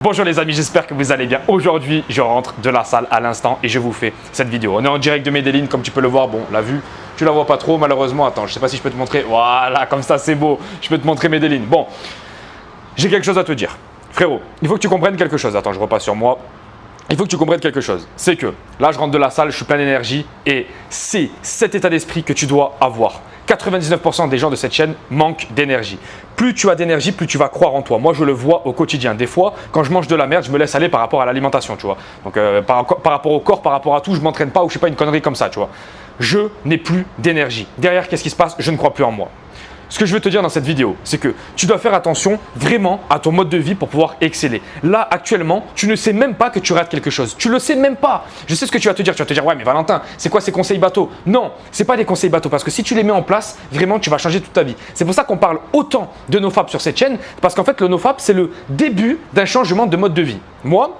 Bonjour les amis, j'espère que vous allez bien. Aujourd'hui, je rentre de la salle à l'instant et je vous fais cette vidéo. On est en direct de Medellín, comme tu peux le voir. Bon, la vue, tu la vois pas trop malheureusement. Attends, je sais pas si je peux te montrer. Voilà, comme ça c'est beau. Je peux te montrer Medellín. Bon, j'ai quelque chose à te dire. Frérot, il faut que tu comprennes quelque chose. Attends, je repasse sur moi. Il faut que tu comprennes quelque chose. C'est que là, je rentre de la salle, je suis plein d'énergie et c'est cet état d'esprit que tu dois avoir. 99% des gens de cette chaîne manquent d'énergie. Plus tu as d'énergie, plus tu vas croire en toi. Moi, je le vois au quotidien. Des fois, quand je mange de la merde, je me laisse aller par rapport à l'alimentation, tu vois. Donc, par rapport au corps, par rapport à tout, je ne m'entraîne pas ou je ne sais pas, une connerie comme ça, tu vois. Je n'ai plus d'énergie. Derrière, qu'est-ce qui se passe? Je ne crois plus en moi. Ce que je veux te dire dans cette vidéo, c'est que tu dois faire attention vraiment à ton mode de vie pour pouvoir exceller. Là, actuellement, tu ne sais même pas que tu rates quelque chose. Tu ne le sais même pas. Je sais ce que tu vas te dire. Tu vas te dire, ouais, mais Valentin, c'est quoi ces conseils bateaux? Non, ce n'est pas des conseils bateaux parce que si tu les mets en place, vraiment, tu vas changer toute ta vie. C'est pour ça qu'on parle autant de NoFap sur cette chaîne parce qu'en fait, le NoFap, c'est le début d'un changement de mode de vie. Moi,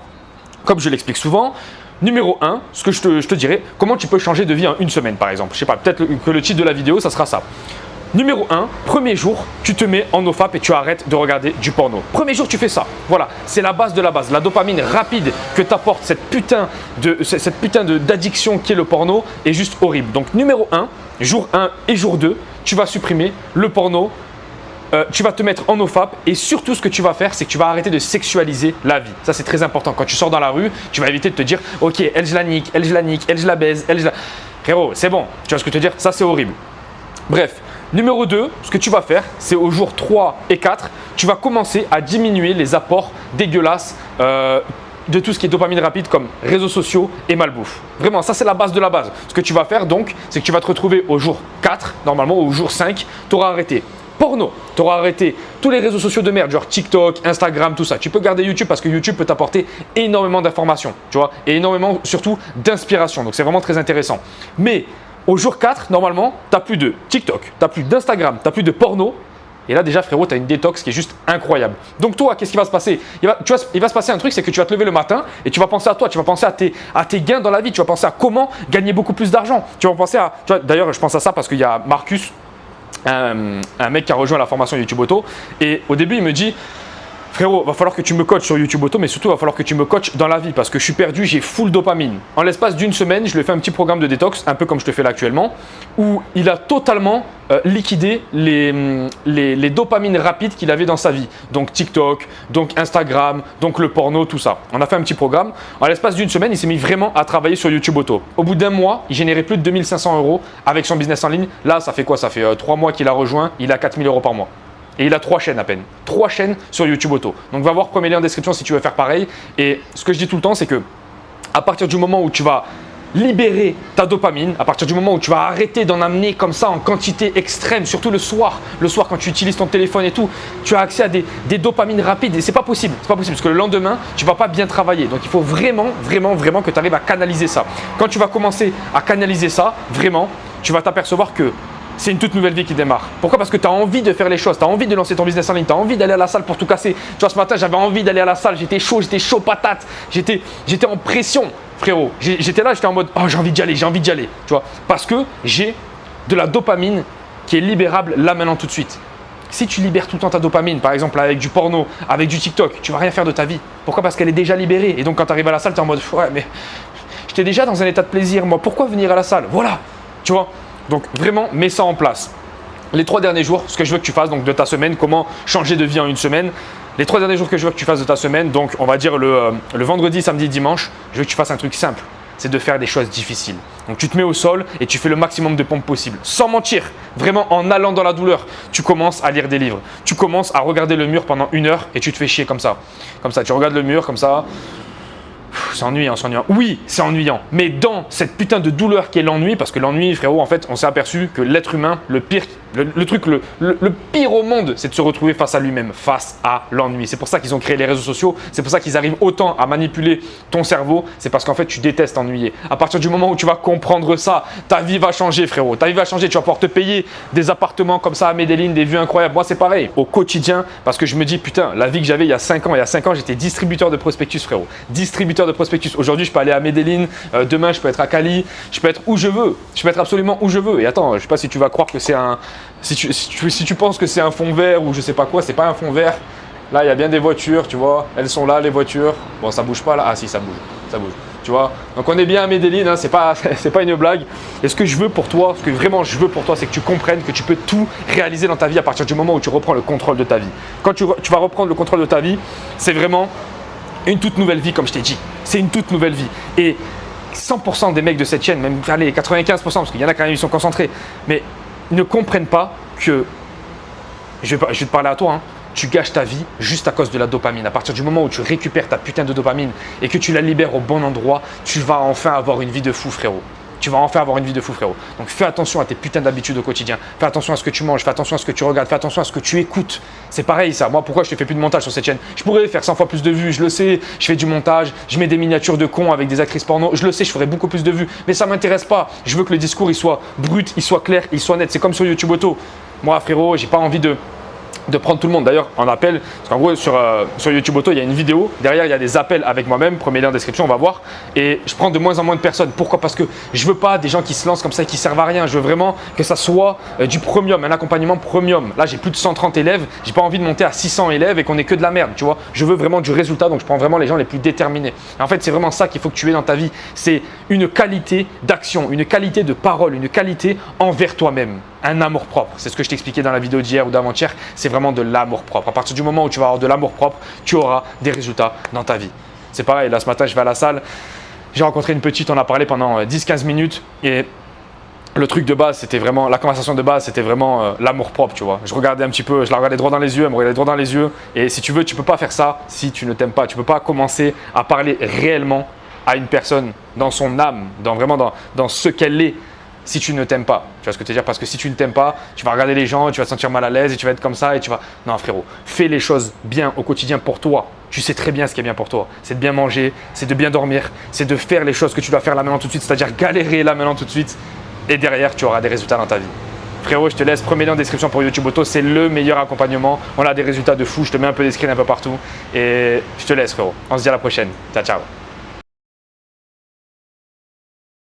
comme je l'explique souvent, numéro 1, ce que je te dirais, comment tu peux changer de vie en une semaine, par exemple. Je sais pas, peut-être que le titre de la vidéo, ça sera ça. Numéro 1, premier jour, tu te mets en NoFap et tu arrêtes de regarder du porno. Premier jour, tu fais ça. Voilà, c'est la base de la base. La dopamine rapide que t'apporte cette putain d'addiction qui est le porno est juste horrible. Donc numéro 1, jour 1 et jour 2, tu vas supprimer le porno. Tu vas te mettre en NoFap et surtout ce que tu vas faire, c'est que tu vas arrêter de sexualiser la vie. Ça, c'est très important. Quand tu sors dans la rue, tu vas éviter de te dire « Ok, elle, je la nique, elle, je la nique, elle, je la baise, elle, je la… » Frérot, c'est bon. Tu vois ce que je veux te dire? Ça, c'est horrible. Bref. Numéro 2, ce que tu vas faire, c'est au jour 3 et 4, tu vas commencer à diminuer les apports dégueulasses de tout ce qui est dopamine rapide comme réseaux sociaux et malbouffe. Vraiment, ça c'est la base de la base. Ce que tu vas faire donc, c'est que tu vas te retrouver au jour 4, normalement au jour 5, tu auras arrêté porno, tu auras arrêté tous les réseaux sociaux de merde, genre TikTok, Instagram, tout ça. Tu peux garder YouTube parce que YouTube peut t'apporter énormément d'informations, tu vois, et énormément surtout d'inspiration. Donc c'est vraiment très intéressant. Mais au jour 4, normalement, tu n'as plus de TikTok, tu n'as plus d'Instagram, tu n'as plus de porno. Et là, déjà, frérot, tu as une détox qui est juste incroyable. Donc, toi, qu'est-ce qui va se passer? Il va se passer un truc, c'est que tu vas te lever le matin et tu vas penser à toi, tu vas penser à tes gains dans la vie, tu vas penser à comment gagner beaucoup plus d'argent. Tu vas penser à. D'ailleurs, je pense à ça parce qu'il y a Marcus, un mec qui a rejoint la formation YouTube Auto. Et au début, il me dit. Frérot, va falloir que tu me coaches sur YouTube Auto, mais surtout, va falloir que tu me coaches dans la vie parce que je suis perdu, j'ai full dopamine. En l'espace d'une semaine, je lui ai fait un petit programme de détox, un peu comme je te fais là actuellement, où il a totalement liquidé les dopamines rapides qu'il avait dans sa vie. Donc TikTok, donc Instagram, donc le porno, tout ça. On a fait un petit programme. En l'espace d'une semaine, il s'est mis vraiment à travailler sur YouTube Auto. Au bout d'un mois, il générait plus de 2500 € avec son business en ligne. Là, ça fait quoi? Ça fait 3 mois qu'il a rejoint, il a 4000 € par mois. Et il a 3 chaînes à peine. 3 chaînes sur YouTube Auto. Donc va voir premier lien en description si tu veux faire pareil. Et ce que je dis tout le temps, c'est que à partir du moment où tu vas libérer ta dopamine, à partir du moment où tu vas arrêter d'en amener comme ça en quantité extrême, surtout le soir quand tu utilises ton téléphone et tout, tu as accès à des dopamines rapides et c'est pas possible. C'est pas possible parce que le lendemain, tu vas pas bien travailler. Donc il faut vraiment que tu arrives à canaliser ça. Quand tu vas commencer à canaliser ça, vraiment, tu vas t'apercevoir que c'est une toute nouvelle vie qui démarre. Pourquoi? Parce que tu as envie de faire les choses, tu as envie de lancer ton business en ligne, tu as envie d'aller à la salle pour tout casser. Tu vois, ce matin, j'avais envie d'aller à la salle, j'étais chaud patate, j'étais en pression, frérot. J'étais là, j'étais en mode, oh, j'ai envie d'y aller, tu vois. Parce que j'ai de la dopamine qui est libérable là maintenant tout de suite. Si tu libères tout le temps ta dopamine, par exemple avec du porno, avec du TikTok, tu vas rien faire de ta vie. Pourquoi? Parce qu'elle est déjà libérée. Et donc quand tu arrives à la salle, tu es en mode, ouais, mais j'étais déjà dans un état de plaisir, moi, pourquoi venir à la salle? Voilà, tu vois. Donc vraiment, mets ça en place. Les 3 derniers jours, ce que je veux que tu fasses donc de ta semaine, comment changer de vie en une semaine. Les 3 derniers jours que je veux que tu fasses de ta semaine, donc on va dire le vendredi, samedi, dimanche, je veux que tu fasses un truc simple. C'est de faire des choses difficiles. Donc tu te mets au sol et tu fais le maximum de pompes possible. Sans mentir, vraiment en allant dans la douleur. Tu commences à lire des livres. Tu commences à regarder le mur pendant 1 heure et tu te fais chier comme ça. Comme ça, tu regardes le mur comme ça. C'est ennuyant, c'est ennuyant. Oui, c'est ennuyant. Mais dans cette putain de douleur qui est l'ennui, parce que l'ennui, frérot, en fait, on s'est aperçu que l'être humain, le pire, le pire au monde, c'est de se retrouver face à lui-même, face à l'ennui. C'est pour ça qu'ils ont créé les réseaux sociaux. C'est pour ça qu'ils arrivent autant à manipuler ton cerveau. C'est parce qu'en fait, tu détestes t'ennuyer. À partir du moment où tu vas comprendre ça, ta vie va changer, frérot. Ta vie va changer. Tu vas pouvoir te payer des appartements comme ça à Medellín, des vues incroyables. Moi, c'est pareil. Au quotidien, parce que je me dis, putain, la vie que j'avais il y a 5 ans, j'étais distributeur de prospectus, frérot. Distributeur de prospectus. Aujourd'hui, je peux aller à Medellín. Demain, je peux être à Cali. Je peux être où je veux. Je peux être absolument où je veux. Et attends, je sais pas si tu vas croire que c'est un… Si tu penses que c'est un fond vert ou je sais pas quoi, c'est pas un fond vert. Là, il y a bien des voitures, tu vois. Elles sont là, les voitures. Bon, ça bouge pas là. Ah si, ça bouge. Ça bouge. Tu vois. Donc, on est bien à Medellín, hein, c'est pas une blague. Et ce que je veux pour toi, ce que vraiment je veux pour toi, c'est que tu comprennes que tu peux tout réaliser dans ta vie à partir du moment où tu reprends le contrôle de ta vie. Quand tu vas reprendre le contrôle de ta vie, c'est vraiment une toute nouvelle vie, comme je t'ai dit. C'est une toute nouvelle vie. Et 100% des mecs de cette chaîne, même allez, 95%, parce qu'il y en a quand même, ils sont concentrés, mais ils ne comprennent pas que, je vais te parler à toi, hein, tu gâches ta vie juste à cause de la dopamine. À partir du moment où tu récupères ta putain de dopamine et que tu la libères au bon endroit, tu vas enfin avoir une vie de fou, frérot. Tu vas enfin avoir une vie de fou, frérot. Donc fais attention à tes putains d'habitudes au quotidien. Fais attention à ce que tu manges, fais attention à ce que tu regardes, fais attention à ce que tu écoutes. C'est pareil ça. Moi, pourquoi je ne fais plus de montage sur cette chaîne? Je pourrais faire 100 fois plus de vues, je le sais. Je fais du montage, je mets des miniatures de cons avec des actrices porno. Je le sais, je ferais beaucoup plus de vues. Mais ça ne m'intéresse pas. Je veux que le discours il soit brut, il soit clair, il soit net. C'est comme sur YouTube Auto. Moi, frérot, j'ai pas envie de prendre tout le monde. D'ailleurs, en appel, parce qu'en gros, sur YouTube Auto, il y a une vidéo. Derrière, il y a des appels avec moi-même. Premier lien en description, on va voir. Et je prends de moins en moins de personnes. Pourquoi? Parce que je veux pas des gens qui se lancent comme ça et qui servent à rien. Je veux vraiment que ça soit du premium, un accompagnement premium. Là, j'ai plus de 130 élèves. J'ai pas envie de monter à 600 élèves et qu'on ait que de la merde, tu vois. Je veux vraiment du résultat. Donc, je prends vraiment les gens les plus déterminés. Et en fait, c'est vraiment ça qu'il faut que tu aies dans ta vie. C'est une qualité d'action, une qualité de parole, une qualité envers toi-même. Un amour propre. C'est ce que je t'expliquais dans la vidéo d'hier ou d'avant-hier. C'est vraiment de l'amour propre. À partir du moment où tu vas avoir de l'amour propre, tu auras des résultats dans ta vie. C'est pareil, là ce matin, je vais à la salle. J'ai rencontré une petite, on a parlé pendant 10-15 minutes. Et le truc de base, c'était vraiment, la conversation de base, c'était vraiment l'amour propre, tu vois. Je regardais un petit peu, je la regardais droit dans les yeux, elle me regardait droit dans les yeux. Et si tu veux, tu ne peux pas faire ça si tu ne t'aimes pas. Tu ne peux pas commencer à parler réellement à une personne dans son âme, dans ce qu'elle est, si tu ne t'aimes pas. Tu vois ce que je veux dire? Parce que si tu ne t'aimes pas, tu vas regarder les gens, tu vas te sentir mal à l'aise et tu vas être comme ça et tu vas… Non frérot, fais les choses bien au quotidien pour toi. Tu sais très bien ce qui est bien pour toi. C'est de bien manger, c'est de bien dormir, c'est de faire les choses que tu dois faire là maintenant tout de suite, c'est-à-dire galérer là maintenant tout de suite et derrière tu auras des résultats dans ta vie. Frérot, je te laisse, premier lien en description pour YouTube Auto, c'est le meilleur accompagnement. On a des résultats de fou, je te mets un peu des screens un peu partout et je te laisse frérot. On se dit à la prochaine. Ciao, ciao.